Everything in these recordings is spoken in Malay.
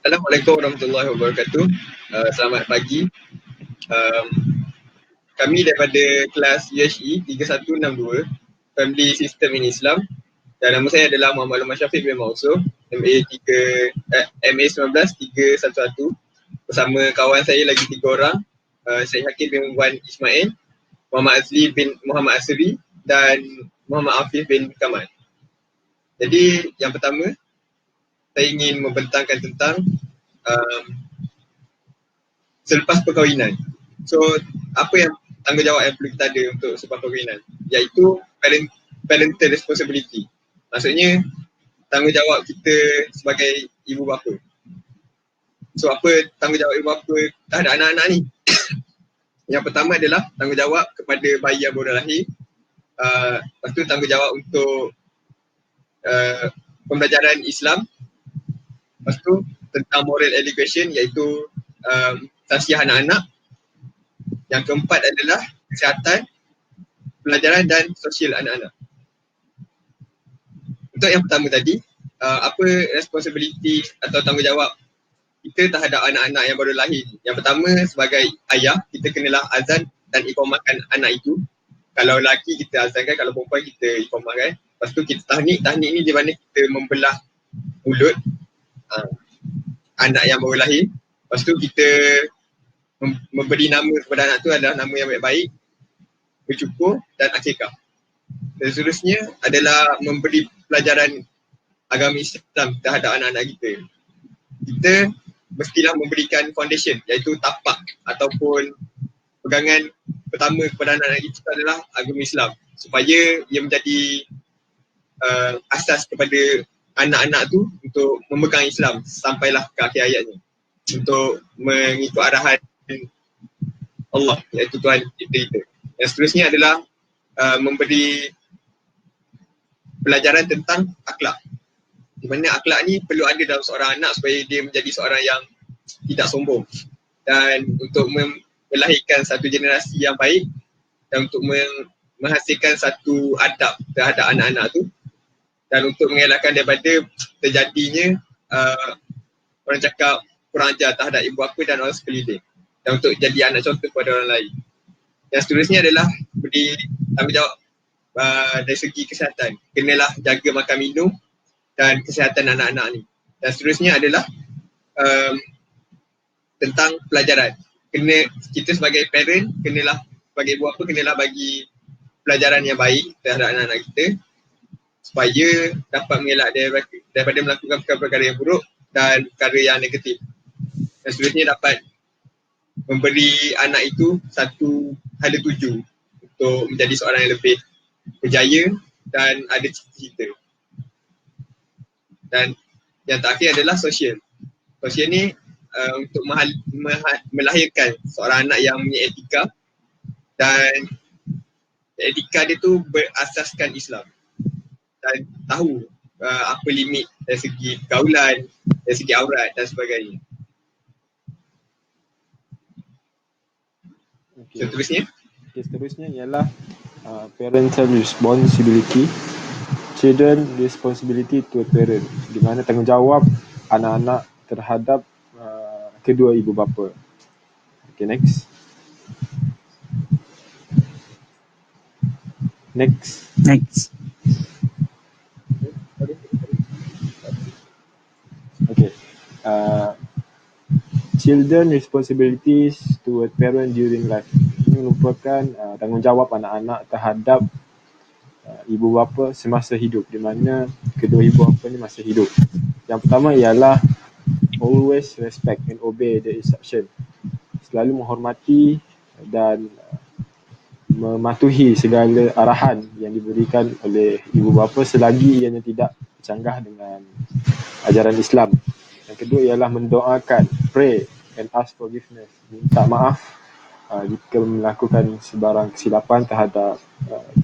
Assalamualaikum warahmatullahi wabarakatuh. Selamat pagi. Um, Kami daripada kelas UHE 3162, Family System in Islam. Dan nama saya adalah Muhammad Lumar Syafiq bin Mausuh, MA 19 311. Bersama kawan saya lagi 3 orang, Syed Hakim bin Wan Ismail, Muhammad Azli bin Muhammad Asri dan Muhammad Afif bin Kamal. Jadi yang pertama, saya ingin membentangkan tentang selepas perkahwinan. So, apa yang tanggungjawab yang perlu kita ada untuk selepas perkahwinan? Iaitu parental responsibility. Maksudnya, tanggungjawab kita sebagai ibu bapa. So, apa tanggungjawab ibu bapa terhadap anak-anak ni? Yang pertama adalah tanggungjawab kepada bayi yang baru lahir. Lepas tu tanggungjawab untuk pembelajaran Islam. Lepas tu tentang moral education, iaitu tausiah anak-anak. Yang keempat adalah kesihatan, pelajaran dan sosial anak-anak. Untuk yang pertama tadi, apa responsibility atau tanggungjawab kita terhadap anak-anak yang baru lahir? Yang pertama, sebagai ayah, kita kenalah azan dan iqamahkan anak itu. Kalau lelaki kita azankan, kalau perempuan kita iqamahkan. Lepas tu kita tahnik ni di mana kita membelah mulut anak yang baru lahir. Lepas tu kita memberi nama kepada anak tu adalah nama yang baik-baik, bercukur dan akikah. Dan seterusnya adalah memberi pelajaran agama Islam terhadap anak-anak kita. Kita mestilah memberikan foundation, iaitu tapak ataupun pegangan pertama kepada anak-anak kita adalah agama Islam, supaya ia menjadi asas kepada anak-anak tu untuk memegang Islam sampailah ke akhir hayatnya, untuk mengikut arahan Allah, iaitu Tuhan kita. Yang seterusnya adalah memberi pelajaran tentang akhlak, di mana akhlak ni perlu ada dalam seorang anak supaya dia menjadi seorang yang tidak sombong, dan untuk melahirkan satu generasi yang baik, dan untuk menghasilkan satu adab terhadap anak-anak tu, dan untuk mengelakkan daripada terjadinya orang cakap kurang ajar terhadap ibu bapa dan orang sekeliling, dan untuk jadi anak contoh kepada orang lain. Yang seterusnya adalah beri tanggungjawab dari segi kesihatan. Kenalah jaga makan minum dan kesihatan anak-anak ni. Dan seterusnya adalah tentang pelajaran. Kita sebagai parent, sebagai ibu bapa, kenalah bagi pelajaran yang baik terhadap anak-anak kita, supaya dapat mengelak daripada melakukan perkara-perkara yang buruk dan perkara yang negatif. Dan seterusnya dapat memberi anak itu satu hala tuju untuk menjadi seorang yang lebih berjaya dan ada cita-cita. Dan yang terakhir adalah sosial. Sosial ni untuk melahirkan seorang anak yang punya etika, dan etika dia tu berasaskan Islam, dan tahu apa limit dari segi pergaulan, dari segi aurat dan sebagainya. Seterusnya ialah parental responsibility, children responsibility to a parent, di mana tanggungjawab anak-anak terhadap kedua ibu bapa. Okay, next. Okay. Children responsibilities to a parent during life. Ini merupakan tanggungjawab anak-anak terhadap ibu bapa semasa hidup, di mana kedua ibu bapa ni masih hidup. Yang pertama ialah always respect and obey the instruction. Selalu menghormati dan mematuhi segala arahan yang diberikan oleh ibu bapa selagi ianya tidak bercanggah dengan ajaran Islam. Yang kedua ialah mendoakan, pray and ask forgiveness, minta maaf jika melakukan sebarang kesilapan terhadap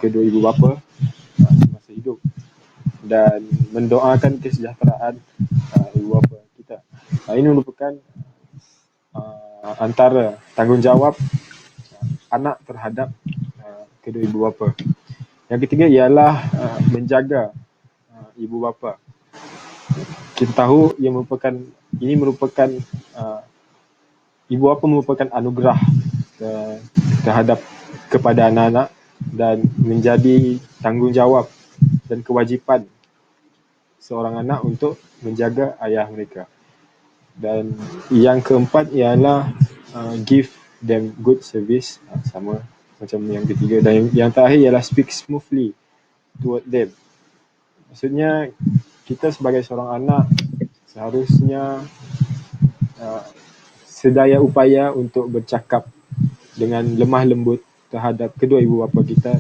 kedua ibu bapa semasa hidup, dan mendoakan kesejahteraan ibu bapa kita. Ini merupakan antara tanggungjawab anak terhadap kedua ibu bapa. Yang ketiga ialah menjaga ibu bapa. kita tahu ini merupakan ibu bapa merupakan anugerah terhadap kepada anak-anak dan menjadi tanggungjawab dan kewajipan seorang anak untuk menjaga ayah mereka. Dan yang keempat ialah give them good service, sama macam yang ketiga. Dan yang terakhir ialah speak smoothly toward them. Maksudnya kita sebagai seorang anak seharusnya sedaya upaya untuk bercakap dengan lemah lembut terhadap kedua ibu bapa kita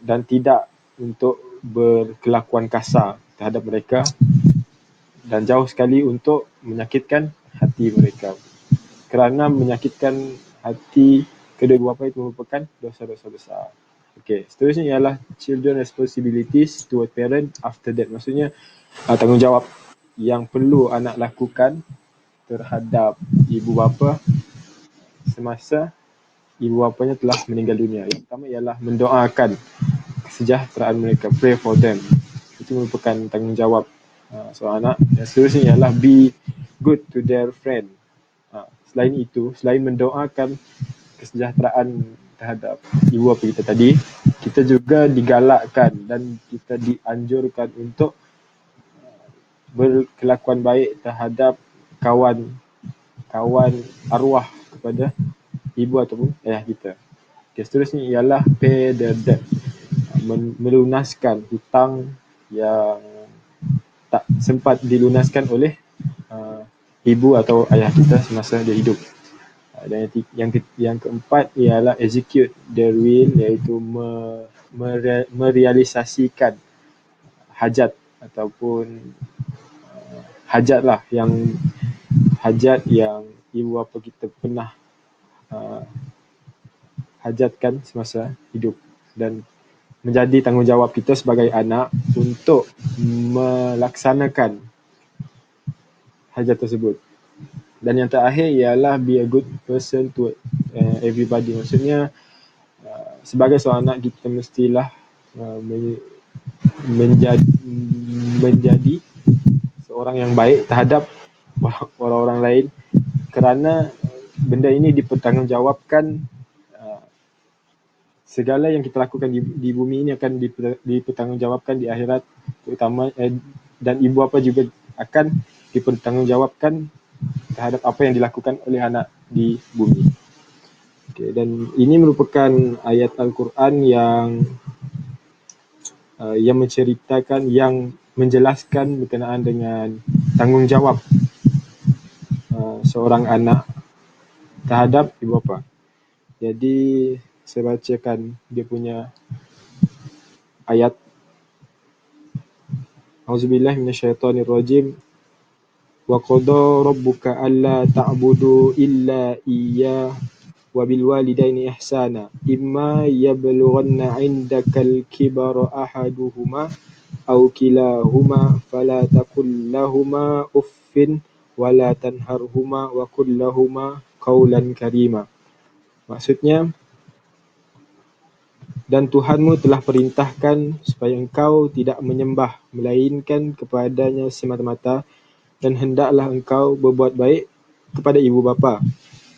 dan tidak untuk berkelakuan kasar terhadap mereka dan jauh sekali untuk menyakitkan hati mereka. Kerana menyakitkan hati kedua ibu bapa itu merupakan dosa-dosa besar. Okey, seterusnya ialah children responsibilities toward parent after that. Maksudnya tanggungjawab yang perlu anak lakukan terhadap ibu bapa semasa ibu bapanya telah meninggal dunia. Yang pertama ialah mendoakan kesejahteraan mereka, pray for them. Itu merupakan tanggungjawab seorang anak. Yang seterusnya ialah be good to their friend. Selain itu, selain mendoakan kesejahteraan terhadap ibu bapa kita tadi, kita juga digalakkan dan kita dianjurkan untuk berkelakuan baik terhadap kawan arwah kepada ibu ataupun ayah kita. Okay, seterusnya ialah pay the debt, melunaskan hutang yang tak sempat dilunaskan oleh ibu atau ayah kita semasa dia hidup. Dan yang keempat ialah execute their will, iaitu merealisasikan hajat ataupun hajat yang ibu bapa kita pernah hajatkan semasa hidup, dan menjadi tanggungjawab kita sebagai anak untuk melaksanakan hajat tersebut. Dan yang terakhir ialah be a good person to everybody. Maksudnya sebagai seorang anak kita mestilah menjadi seorang yang baik terhadap orang-orang lain, kerana benda ini dipertanggungjawabkan. Segala yang kita lakukan di bumi ini akan dipertanggungjawabkan di akhirat, terutama dan ibu bapa juga akan dipertanggungjawabkan terhadap apa yang dilakukan oleh anak di bumi. Okay, dan ini merupakan ayat Al-Quran yang menceritakan, yang menjelaskan berkenaan dengan tanggungjawab seorang anak terhadap ibu bapa. Jadi saya bacakan dia punya ayat. Auzubillahi minasyaitonirrajim. Wa qada rabbuka alla ta'budu illa iyyah wa bil walidaini ihsana imma yablughanna 'indakal kibara ahaduhuma aw kilahuma fala taqul lahumā uffin wa la tanharhumā wa qul lahumā qawlan karīmā. Maksudnya, dan Tuhanmu telah perintahkan supaya engkau tidak menyembah melainkan kepadanya semata-mata, dan hendaklah engkau berbuat baik kepada ibu bapa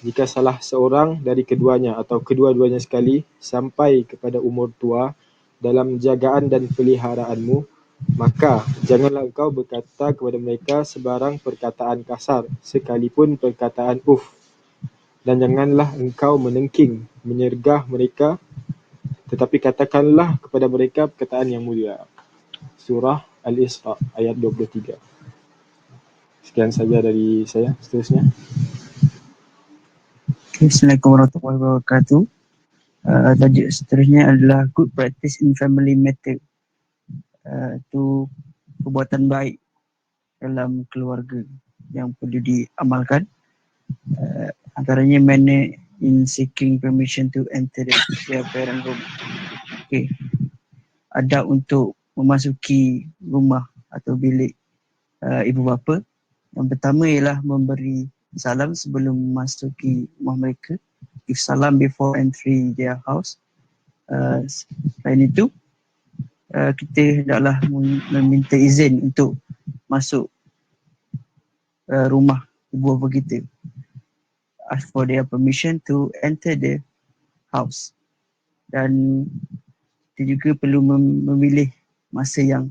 jika salah seorang dari keduanya atau kedua-duanya sekali sampai kepada umur tua dalam jagaan dan peliharaanmu, maka janganlah engkau berkata kepada mereka sebarang perkataan kasar sekalipun perkataan dan janganlah engkau menengking menyergah mereka, tetapi katakanlah kepada mereka perkataan yang mulia. Surah Al-Isra ayat 23. Sekian saja dari saya. Seterusnya. Assalamualaikum warahmatullahi wabarakatuh. Tajuk seterusnya adalah good practice in family matter. Itu perbuatan baik dalam keluarga yang perlu diamalkan. Antaranya manner in seeking permission to enter their parent room. Okay. Adab untuk memasuki rumah atau bilik ibu bapa. Yang pertama ialah memberi salam sebelum memasuki rumah mereka. Give salam before entering their house. Selain itu, kita hendaklah meminta izin untuk masuk rumah ibu bapa kita, ask for their permission to enter the house. Dan kita juga perlu memilih masa yang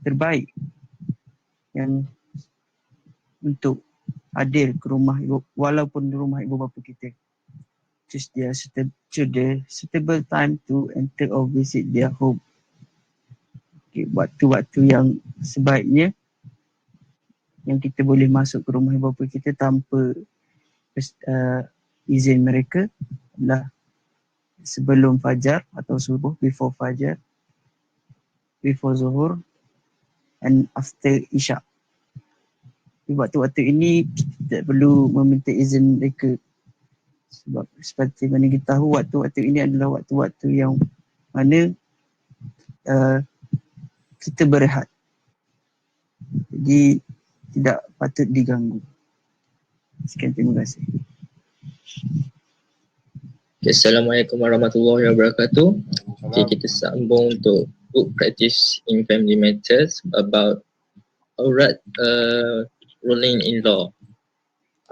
terbaik yang untuk hadir ke rumah ibu, walaupun rumah ibu bapa kita. Choose the suitable time to enter or visit their home. Okay, waktu-waktu yang sebaiknya yang kita boleh masuk ke rumah ibu bapa kita tanpa izin mereka adalah sebelum fajar atau subuh, before fajar, before zuhur, and after isyak. Di waktu-waktu ini kita tidak perlu meminta izin mereka, sebab seperti mana kita tahu waktu-waktu ini adalah waktu-waktu yang mana kita berehat. Jadi tidak patut diganggu. Sekian, terima kasih. Okay, Assalamualaikum warahmatullahi wabarakatuh. Okay, kita sambung untuk good practice in family matters about aurat ruling in law.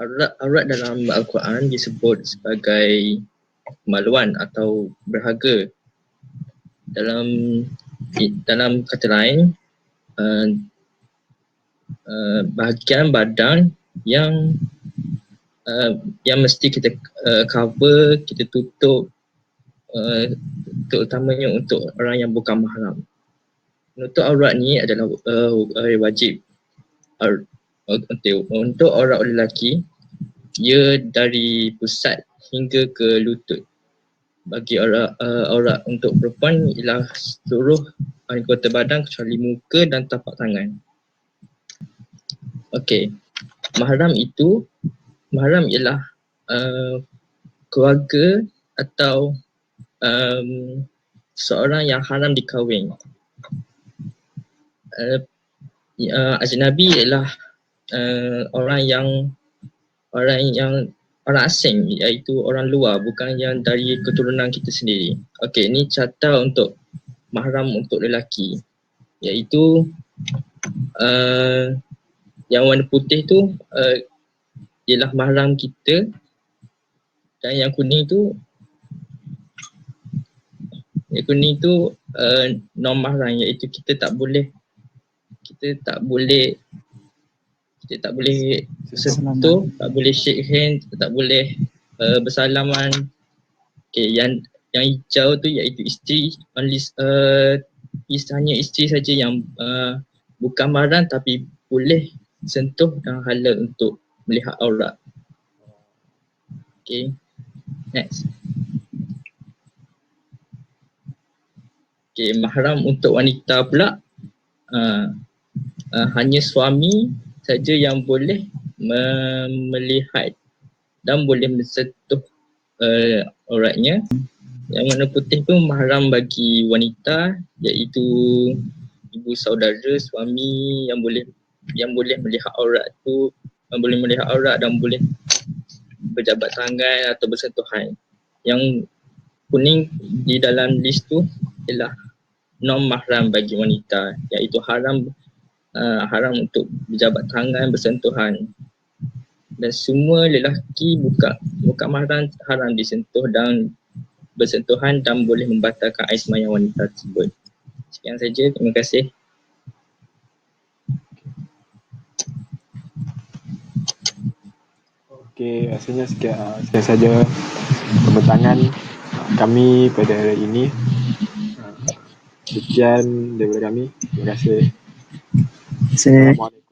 Aurat dalam Al-Quran disebut sebagai kemaluan atau berharga. Dalam kata lain, bahagian badan yang mesti kita cover, kita tutup, terutamanya untuk orang yang bukan mahram. Menutup aurat ni adalah wajib. Untuk aurat lelaki, ia dari pusat hingga ke lutut. Bagi aurat untuk perempuan ialah seluruh anggota badan kecuali muka dan tapak tangan. Okey, mahram ialah keluarga atau seorang yang haram dikahwin. Ajnabi ialah orang asing, iaitu orang luar, bukan yang dari keturunan kita sendiri. Okey, ni carta untuk mahram untuk lelaki, iaitu yang warna putih tu ialah mahram kita, dan yang kuning tu non mahram, iaitu kita tak boleh sentuh, tak boleh shake hand, tak boleh bersalaman. Okay, yang hijau tu iaitu isteri, hanya isteri saja yang bukan mahram tapi boleh sentuh dan halal untuk melihat aurat. Okay, next. Okay, mahram untuk wanita pula, hanya suami saja yang boleh melihat dan boleh mensentuh auratnya. Yang warna putih tu mahram bagi wanita, iaitu ibu saudara, suami yang boleh melihat aurat tu, boleh melihat aurat dan boleh berjabat tangan atau bersentuhan. Yang kuning di dalam list tu ialah non mahram bagi wanita, iaitu haram untuk berjabat tangan, bersentuhan. Dan semua lelaki bukan mahram haram disentuh dan bersentuhan dan boleh membatalkan air sembahyang wanita tersebut. Sekian saja, terima kasih. Okey, rasanya sekian saja pembentangan kami pada hari ini. Sekian daripada kami. Terima kasih. Saya Assalamualaikum.